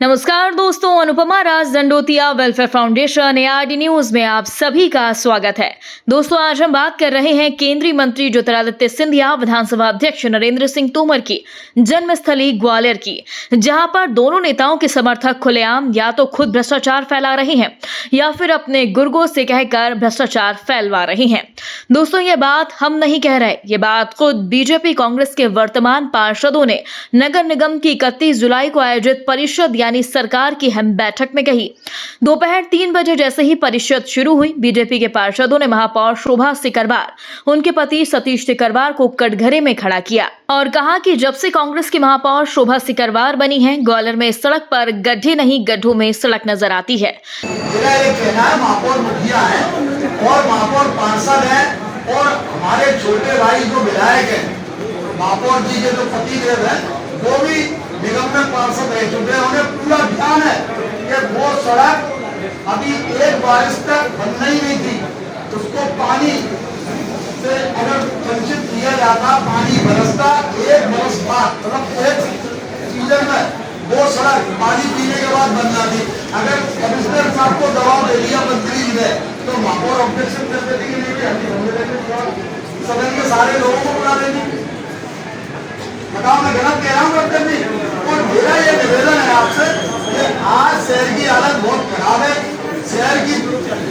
नमस्कार दोस्तों, Anupama Raj Dandotiya welfare foundation ARD news में आप सभी का स्वागत है। दोस्तों, आज हम बात कर रहे हैं केंद्रीय मंत्री ज्योतिरादित्य सिंधिया, विधानसभा अध्यक्ष नरेंद्र सिंह तोमर की जन्मस्थली ग्वालियर की, जहां पर दोनों नेताओं के समर्थक खुलेआम या तो खुद भ्रष्टाचार फैला रहे हैं या फिर अपने गुर्गों से कहकर भ्रष्टाचार फैलवा रहे हैं। दोस्तों, ये बात हम नहीं कह रहे, ये बात खुद बीजेपी कांग्रेस के वर्तमान पार्षदों ने नगर निगम की 31 जुलाई को आयोजित परिषद यानी सरकार की अहम बैठक में कही। दोपहर 3 बजे जैसे ही परिषद शुरू हुई, बीजेपी के पार्षदों ने महापौर शोभा सिकरवार, उनके पति सतीश सिकरवार को कटघरे में खड़ा किया और कहा कि जब से कांग्रेस की महापौर शोभा सिकरवार बनी है, ग्वालियर में सड़क पर गड्ढे नहीं गड्ढों में सड़क नजर आती है। मेरा ये कहना है, महापौर मुखिया है और महापौर पार्षद है और हमारे छोटे भाई जो विधायक है, महापौर जी के जो पतिदेव है, वो भी निगम में पार्षद रह चुके हैं। उन्हें पूरा ध्यान है कि वो सड़क अभी एक बारिश तक बनना ही नहीं थी, उसको पानी से अगर वंचित किया जाता, पानी बरसता, एक बरस बाद मतलब एक सीजन में वो सड़क पानी पीने के बाद बनना थी। अगर कमिश्नर साहब को दबाव दे दिया मंत्री जी ने, तो महापौर ऑब्जेक्शन कर देते कि सदन के सारे लोगों को बुला देंगे। बताओ, मैं गलत कह रहा हूँ डॉक्टर जी? और मेरा ये निवेदन है आपसे कि आज शहर की हालत बहुत खराब है। शहर की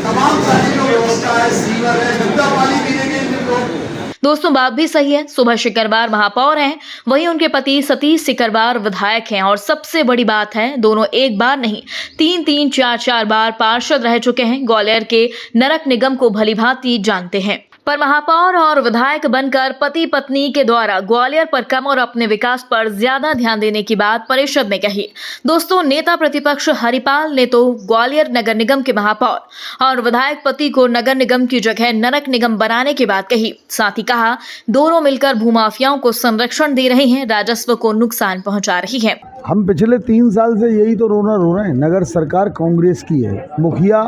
तमाम सारी जो व्यवस्था है, सीवर है, गंदा पानी पीने के लिए लोग। दोस्तों, बात भी सही है। शोभा सिकरवार महापौर हैं, वहीं उनके पति सतीश सिकरवार विधायक हैं और सबसे बड़ी बात है, दोनों एक बार नहीं 3-3, 4-4 बार पार्षद रह चुके हैं। ग्वालियर के नरक निगम को भलीभांति जानते हैं, पर महापौर और विधायक बनकर पति पत्नी के द्वारा ग्वालियर पर कम और अपने विकास पर ज्यादा ध्यान देने की बात परिषद में कही। दोस्तों, नेता प्रतिपक्ष हरिपाल ने तो ग्वालियर नगर निगम के महापौर और विधायक पति को नगर निगम की जगह नरक निगम बनाने की बात कही। साथ ही कहा, दोनों मिलकर भूमाफियाओं को संरक्षण दे रहे हैं, राजस्व को नुकसान पहुंचा रही है। हम पिछले 3 साल से यही तो रो रहे हैं। नगर सरकार कांग्रेस की है, मुखिया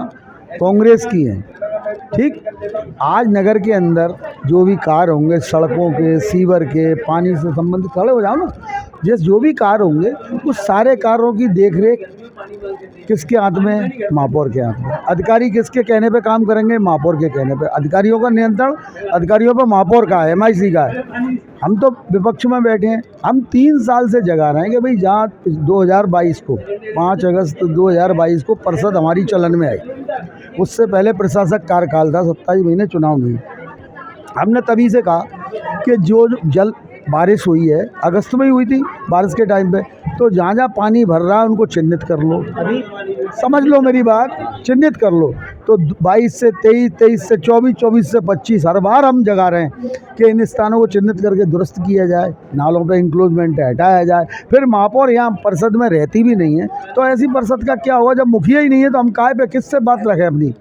कांग्रेस की है, ठीक। आज नगर के अंदर जो भी कार्य होंगे, सड़कों के, सीवर के, पानी से संबंधित, खड़े हो जाओ ना, जैसे जो भी कार्य होंगे, उस सारे कार्यों की देखरेख किसके हाथ में? महापौर के हाथ में। अधिकारी किसके कहने पे काम करेंगे? महापौर के कहने पे। अधिकारियों का नियंत्रण अधिकारियों पर महापौर का है, MIC का है। हम तो विपक्ष में बैठे हैं। हम 3 साल से जगा रहे हैं कि भाई जहाँ 2022 को 5 अगस्त 2022 को परिषद हमारी चलन में आई, उससे पहले प्रशासक कार्यकाल था, 27 महीने चुनाव नहीं। हमने तभी से कहा कि जो जल बारिश हुई है, अगस्त में ही हुई थी बारिश के टाइम पे, तो जहाँ जहाँ पानी भर रहा है उनको चिन्हित कर लो। अभी समझ लो मेरी बात, चिन्हित कर लो। तो 22 से 23, 23 से 24, 24 से 25 हर बार हम जगा रहे हैं कि इन स्थानों को चिन्हित करके दुरुस्त किया जाए, नालों पे इंक्लोजमेंट हटाया जाए। फिर महापौर यहाँ परिषद में रहती भी नहीं है, तो ऐसी परिषद का क्या होगा? जब मुखिया ही नहीं है तो हम काहे पे किससे बात रखें अपनी?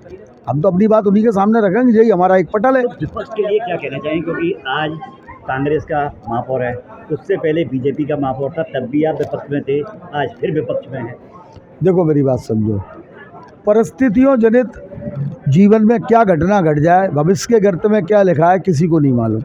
हम तो अपनी बात उन्हीं के सामने रखेंगे, यही हमारा एक पटल है। विपक्ष के लिए क्या कहना चाहेंगे, क्योंकि आज कांग्रेस का महापौर है, उससे पहले बीजेपी का महापौर था, तब भी आप विपक्ष में थे, आज फिर विपक्ष में है। देखो, मेरी बात समझो, परिस्थितियों जनित जीवन में क्या घटना घट जाए, भविष्य के गर्त में क्या लिखा है, किसी को नहीं मालूम,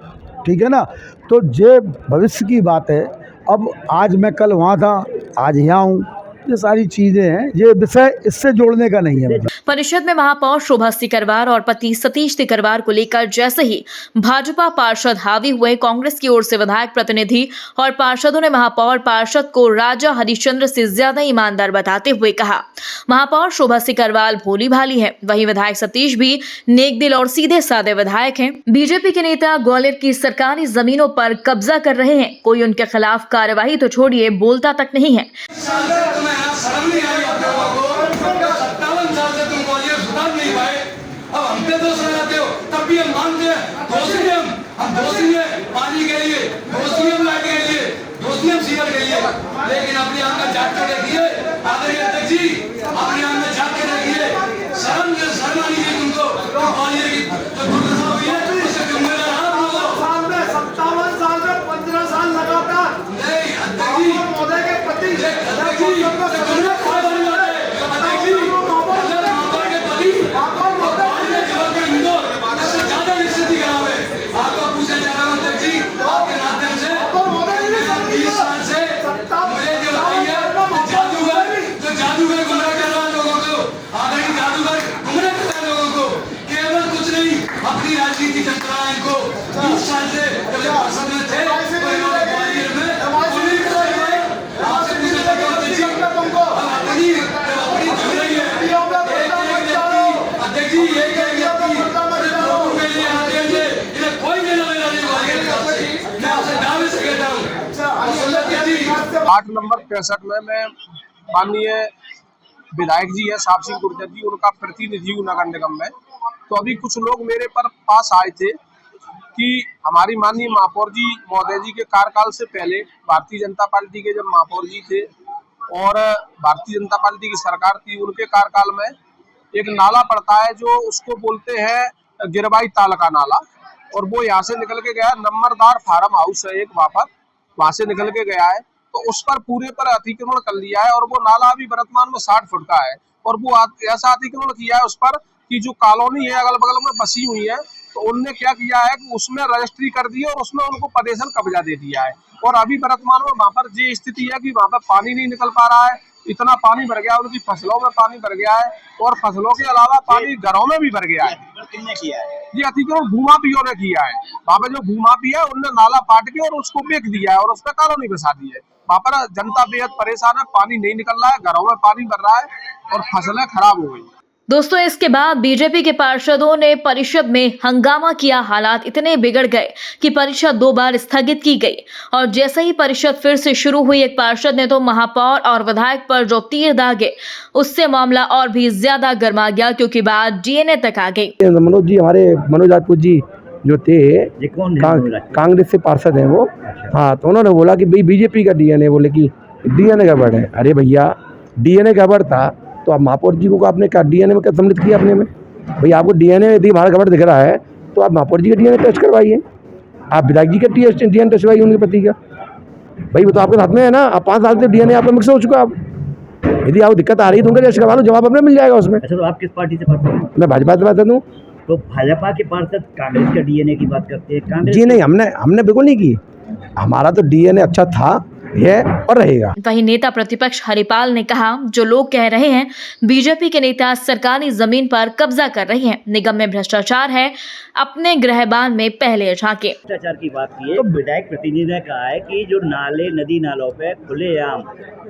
ठीक है ना। तो ये भविष्य की बात है। अब आज मैं कल वहाँ था, आज यहाँ हूँ, ये सारी चीजें हैं, ये विषय इससे जोड़ने का नहीं है। परिषद में महापौर शोभा सिकरवार और पति सतीश सिकरवार को लेकर जैसे ही भाजपा पार्षद हावी हुए, कांग्रेस की ओर से विधायक प्रतिनिधि और पार्षदों ने महापौर पार्षद को राजा हरिश्चंद्र से ज्यादा ईमानदार बताते हुए कहा, महापौर शोभा सिकरवार भोली भाली है, वहीं विधायक सतीश भी नेक दिल और सीधे साधे विधायक हैं। बीजेपी के नेता ग्वालियर की सरकारी जमीनों पर कब्जा कर रहे हैं, कोई उनके खिलाफ कार्यवाही तो छोड़िए, बोलता तक नहीं है। शर्म नहीं आई आप लोगों को? 57 साल से तुम ग्वालियर सुधार नहीं पाए, अब हम पे दोष लगाते हो। तब भी हम मानते हैं, दोषी हम दोषी हैं पानी के लिए, दोषी हम लाइट के लिए, दोषी हम सीवर के लिए। लेकिन अपनी आंख में झाँक के देखिए आदरणीय अध्यक्ष जी, अपनी आंख में झाँक के देखिए, शर्म आनी चाहिए तुमको। ग्वालियर की जो दुर्दशा हुई है, उससे जिम्मेदार आप लोग हो। 57 साल में 15 साल लगातार नहीं अध्यक्ष जी, महोदय के प्रति जादूगर नंबर 65 में मैं माननीय विधायक जी है साहब सिंह गुर्जर जी, उनका प्रतिनिधि हूँ नगर निगम में। तो अभी कुछ लोग मेरे पास आए थे कि हमारी माननीय महापौर जी महोदय जी के कार्यकाल से पहले भारतीय जनता पार्टी के जब महापौर जी थे और भारतीय जनता पार्टी की सरकार थी, उनके कार्यकाल में एक नाला पड़ता है जो उसको बोलते हैं गिरवाई ताल का नाला, और वो यहाँ से निकल के गया, नंबरदार फार्म हाउस है एक वहां से निकल के गया है। तो उस पर पूरे पर अतिक्रमण कर लिया है और वो नाला अभी वर्तमान में 60 फुट का है, और वो ऐसा अतिक्रमण किया है उस पर कि जो कॉलोनी है अगल बगल में बसी हुई है, तो उनने क्या किया है कि उसमें रजिस्ट्री कर दी है और उसमें उनको पदेशन कब्जा दे दिया है। और अभी वर्तमान में वहां पर ये स्थिति है कि वहां पर पानी नहीं निकल पा रहा है, इतना पानी भर गया, उनकी फसलों में पानी भर गया है और फसलों के अलावा पानी घरों में भी भर गया है। किसने किया है? ये अतिक्रमण भूमाफियों ने किया है। वहाँ पे जो भूमाफी है उनने नाला पाट के और उसको बेच दिया है और उस पर कॉलोनी बसा दी है। वहाँ पर जनता बेहद परेशान है, पानी नहीं निकल रहा है, घरों में पानी भर रहा है और फसलें खराब हो गई। दोस्तों, इसके बाद बीजेपी के पार्षदों ने परिषद में हंगामा किया। हालात इतने बिगड़ गए कि परिषद 2 बार स्थगित की गई और जैसे ही परिषद फिर से शुरू हुई, एक पार्षद ने तो महापौर और विधायक पर जो तीर दागे, उससे मामला और भी ज्यादा गर्मा गया क्योंकि बात डीएनए तक आ गई। मनोज जी, हमारे मनोज राजपूत जी जो थे, ये कौन है? कांग्रेस से पार्षद हैं वो। हाँ, तो उन्होंने बोला कि भाई बीजेपी का डीएनए, बोले कि डीएनए गड़बड़ है। अरे भैया, डीएनए गड़बड़ था तो आप महापौर जी को आपने क्या डीएनए में क्या सम्मिलित किया अपने में? भाई आपको डीएनए यदि हमारा गड़बड़ दिख रहा है तो आप महापौर जी का डीएनए टेस्ट करवाइए, आप विधायक जी का डीएनए टेस्ट करवाइए उनके पति का। भाई वो तो आपके साथ में है ना, आप 5 साल से डीएनए आपका मिक्स हो चुका। आप यदि आपको दिक्कत आ रही है तो उनका टेस्ट करवा लो, जवाब अपने मिल जाएगा उसमें। अच्छा, तो आप किस पार्टी से पार्षद हैं? मैं भाजपा से पार्षद हूँ। तो भाजपा के पार्षद कांग्रेस के डीएनए की बात करते हैं? कांग्रेस जी नहीं, हमने बिल्कुल नहीं की। हमारा तो डीएनए अच्छा था, है और रहेगा। वहीं नेता प्रतिपक्ष हरिपाल ने कहा, जो लोग कह रहे हैं बीजेपी के नेता सरकारी जमीन पर कब्जा कर रहे हैं, निगम में भ्रष्टाचार है, अपने गृहबान में पहले झांके। भ्रष्टाचार की बात की है, तो विधायक प्रतिनिधि ने कहा है कि जो नाले नदी नालों पे खुलेआम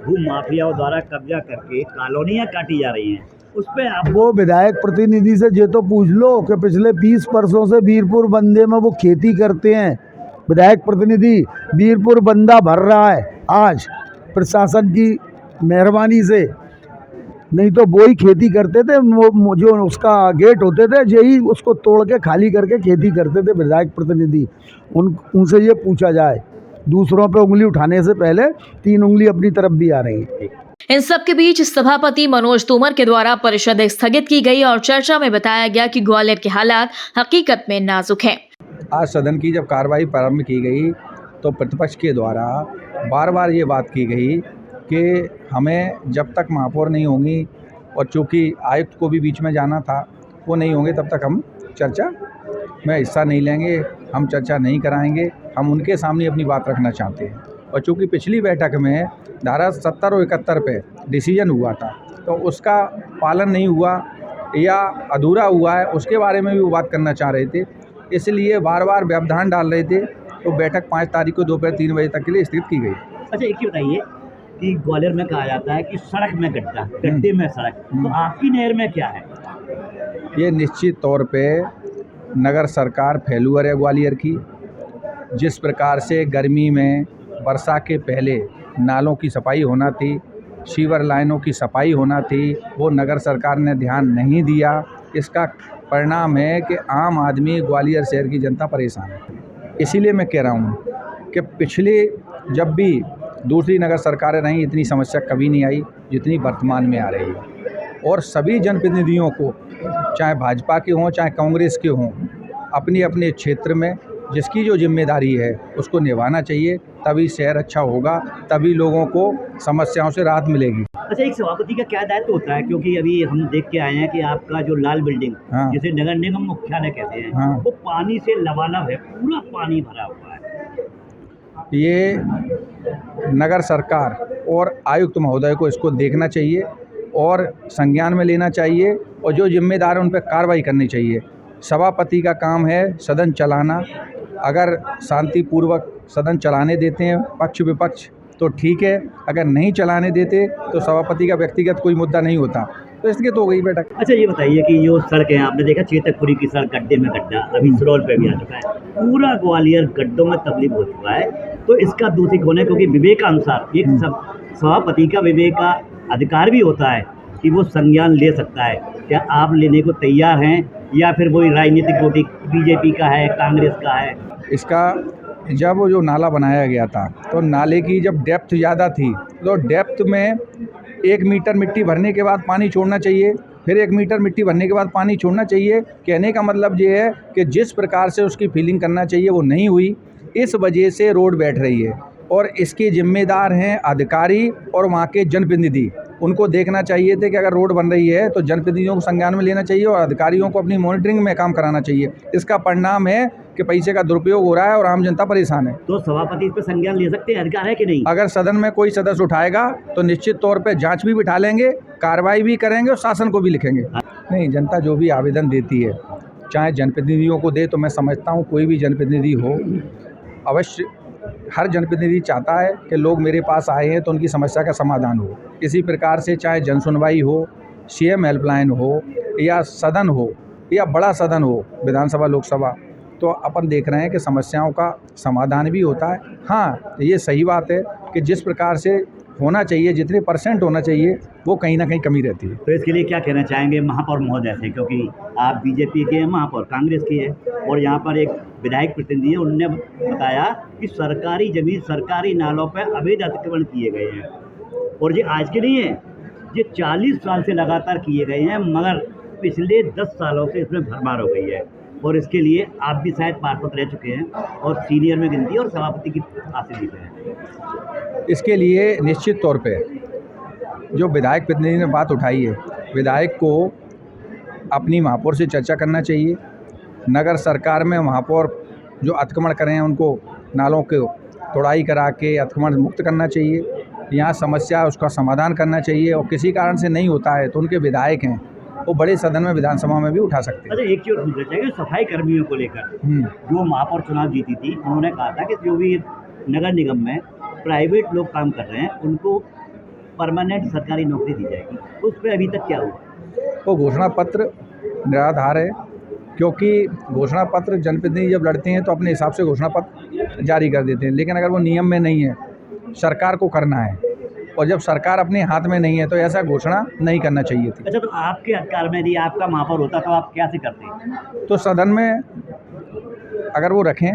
भू माफियाओं द्वारा कब्जा करके कॉलोनियां काटी जा रही हैं, उस पे आप वो विधायक प्रतिनिधि से ये तो पूछ लो कि पिछले 20 वर्षों से वीरपुर बंदे में वो खेती करते हैं। विधायक प्रतिनिधि, वीरपुर बंदा भर रहा है आज प्रशासन की मेहरबानी से, नहीं तो वो ही खेती करते थे। जो उसका गेट होते थे यही उसको तोड़ के खाली करके खेती करते थे विधायक प्रतिनिधि। उनसे ये पूछा जाए, दूसरों पे उंगली उठाने से पहले 3 उंगली अपनी तरफ भी आ रही है। इन सब के बीच सभापति मनोज तोमर के द्वारा परिषद स्थगित की गई और चर्चा में बताया गया कि ग्वालियर के हालात हकीकत में नाजुक हैं। आज सदन की जब कार्रवाई प्रारंभ की गई तो प्रतिपक्ष के द्वारा बार बार ये बात की गई कि हमें जब तक महापौर नहीं होंगी और चूँकि आयुक्त को भी बीच में जाना था, वो नहीं होंगे तब तक हम चर्चा में हिस्सा नहीं लेंगे, हम चर्चा नहीं कराएंगे। हम उनके सामने अपनी बात रखना चाहते हैं। और चूँकि पिछली बैठक में धारा 70 और 71 पे डिसीजन हुआ था तो उसका पालन नहीं हुआ या अधूरा हुआ है, उसके बारे में भी वो बात करना चाह रहे थे, इसलिए बार बार व्यवधान डाल रहे थे। तो बैठक 5 तारीख को दोपहर 3 बजे तक के लिए स्थगित की गई। अच्छा, एक ही बताइए कि ग्वालियर में कहा जाता है कि सड़क में गड्ढा, गड्ढे में सड़क, तो आपकी नहर में क्या है? ये निश्चित तौर पे नगर सरकार फेल्यूर है ग्वालियर की। जिस प्रकार से गर्मी में वर्षा के पहले नालों की सफाई होना थी, सीवर लाइनों की सफाई होना थी, वो नगर सरकार ने ध्यान नहीं दिया। इसका परिणाम है कि आम आदमी, ग्वालियर शहर की जनता परेशान है। इसीलिए मैं कह रहा हूँ कि पिछले जब भी दूसरी नगर सरकारें रहीं, इतनी समस्या कभी नहीं आई जितनी वर्तमान में आ रही है। और सभी जनप्रतिनिधियों को, चाहे भाजपा के हों चाहे कांग्रेस के हों, अपने अपने क्षेत्र में जिसकी जो जिम्मेदारी है उसको निभाना चाहिए, तभी शहर अच्छा होगा, तभी लोगों को समस्याओं से राहत मिलेगी। अच्छा, एक सभापति का क्या दायित्व होता है? क्योंकि अभी हम देख के आए हैं कि आपका जो लाल बिल्डिंग, हाँ, जिसे नगर निगम मुख्यालय कहते हैं, हाँ, वो पानी से लबालब है, पूरा पानी भरा हुआ है। ये नगर सरकार और आयुक्त महोदय को इसको देखना चाहिए और संज्ञान में लेना चाहिए और जो जिम्मेदार है उन पर कार्रवाई करनी चाहिए। सभापति का काम है सदन चलाना। अगर शांतिपूर्वक सदन चलाने देते हैं पक्ष विपक्ष तो ठीक है, अगर नहीं चलाने देते तो सभापति का व्यक्तिगत कोई मुद्दा नहीं होता, तो इसलिए तो हो गई बैठक। अच्छा, ये बताइए कि जो सड़क है, आपने देखा चेतकपुरी की सड़क गड्ढे में गड्ढा, अभी सिरौल पे भी आ चुका है, पूरा ग्वालियर गड्ढों में तब्दील हो चुका है। तो इसका दोषी कौन है? क्योंकि विवेक का अनुसार एक सभापति का विवेक का अधिकार भी होता है कि वो संज्ञान ले सकता है। क्या आप लेने को तैयार हैं या फिर वही राजनीतिक गोटी बीजेपी का है, कांग्रेस का है? इसका जब वो जो नाला बनाया गया था तो नाले की जब डेप्थ ज़्यादा थी तो डेप्थ में 1 मीटर मिट्टी भरने के बाद पानी छोड़ना चाहिए, फिर 1 मीटर मिट्टी भरने के बाद पानी छोड़ना चाहिए। कहने का मतलब ये है कि जिस प्रकार से उसकी फीलिंग करना चाहिए वो नहीं हुई, इस वजह से रोड बैठ रही है। और इसके जिम्मेदार हैं अधिकारी और वहाँ के जनप्रतिनिधि। उनको देखना चाहिए थे कि अगर रोड बन रही है तो जनप्रतिनिधियों को संज्ञान में लेना चाहिए और अधिकारियों को अपनी मॉनिटरिंग में काम कराना चाहिए। इसका परिणाम है कि पैसे का दुरुपयोग हो रहा है और आम जनता परेशान है। तो सभापति इस पर संज्ञान ले सकते हैं, अधिकार है कि नहीं? अगर सदन में कोई सदस्य उठाएगा तो निश्चित तौर पे जांच भी बिठा लेंगे, कार्रवाई भी करेंगे और शासन को भी लिखेंगे। नहीं, जनता जो भी आवेदन देती है, चाहे जनप्रतिनिधियों को दे, तो मैं समझता हूँ कोई भी जनप्रतिनिधि हो, अवश्य हर जनप्रतिनिधि चाहता है कि लोग मेरे पास आए हैं तो उनकी समस्या का समाधान हो। इसी प्रकार से चाहे जनसुनवाई हो, सीएम हेल्पलाइन हो या सदन हो या बड़ा सदन हो, विधानसभा लोकसभा, तो अपन देख रहे हैं कि समस्याओं का समाधान भी होता है। हाँ, ये सही बात है कि जिस प्रकार से होना चाहिए, जितने % होना चाहिए, वो कहीं ना कहीं कमी रहती है। तो इसके लिए क्या कहना चाहेंगे महापौर महोदय से? क्योंकि आप बीजेपी के हैं, महापौर कांग्रेस के हैं और यहाँ पर एक विधायक प्रतिनिधि है, उन्होंने बताया कि सरकारी जमीन, सरकारी नालों पर अवैध अतिक्रमण किए गए हैं और ये आज के नहीं है, ये 40 साल से लगातार किए गए हैं, मगर पिछले 10 सालों से इसमें भरमार हो गई है और इसके लिए आप भी शायद पार्षद रह चुके हैं और सीनियर में गिनती और सभापति की हासिल भी है। इसके लिए निश्चित तौर पे जो विधायक प्रतिनिधि ने बात उठाई है, विधायक को अपनी महापौर से चर्चा करना चाहिए। नगर सरकार में महापौर जो अतिक्रमण करें हैं उनको नालों को तोड़ाई करा के अतिक्रमण मुक्त करना चाहिए। यहाँ समस्या है उसका समाधान करना चाहिए और किसी कारण से नहीं होता है तो उनके विधायक हैं वो बड़े सदन में, विधानसभा में भी उठा सकते हैं। अच्छा, एक चीज़ पूछना चाहिए, सफाई कर्मियों को लेकर जो महापौर चुनाव जीती थी, उन्होंने कहा था कि जो भी नगर निगम में प्राइवेट लोग काम कर रहे हैं उनको परमानेंट सरकारी नौकरी दी जाएगी, उस पर अभी तक क्या हुआ? वो घोषणा पत्र निराधार है, क्योंकि घोषणा पत्र जनप्रतिनिधि जब लड़ते हैं तो अपने हिसाब से घोषणा पत्र जारी कर देते हैं, लेकिन अगर वो नियम में नहीं है, सरकार को करना है और जब सरकार अपने हाथ में नहीं है तो ऐसा घोषणा नहीं करना चाहिए थी। अच्छा, तो आपके अधिकार में यदि आपका महापौर होता तो आप क्या से करते? तो सदन में अगर वो रखें,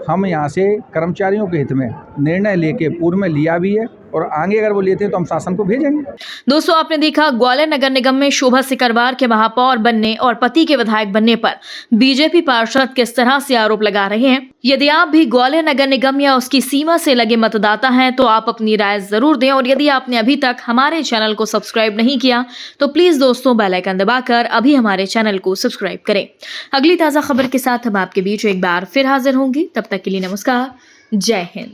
हम यहाँ से कर्मचारियों के हित में निर्णय लेके पूर्व में लिया भी है और आगे अगर वो लेते हैं तो हम शासन को भेजेंगे। दोस्तों, आपने देखा ग्वालियर नगर निगम में शोभा सिकरवार के महापौर बनने और पति के विधायक बनने पर बीजेपी पार्षद किस तरह से आरोप लगा रहे हैं। यदि आप भी ग्वालियर नगर निगम या उसकी सीमा से लगे मतदाता हैं तो आप अपनी राय जरूर दें और यदि आपने अभी तक हमारे चैनल को सब्सक्राइब नहीं किया तो प्लीज दोस्तों बेल आइकन दबाकर अभी हमारे चैनल को सब्सक्राइब करें। अगली ताजा खबर के साथ हम आपके बीच एक बार फिर हाजिर होंगी। तब तक के लिए नमस्कार, जय हिंद।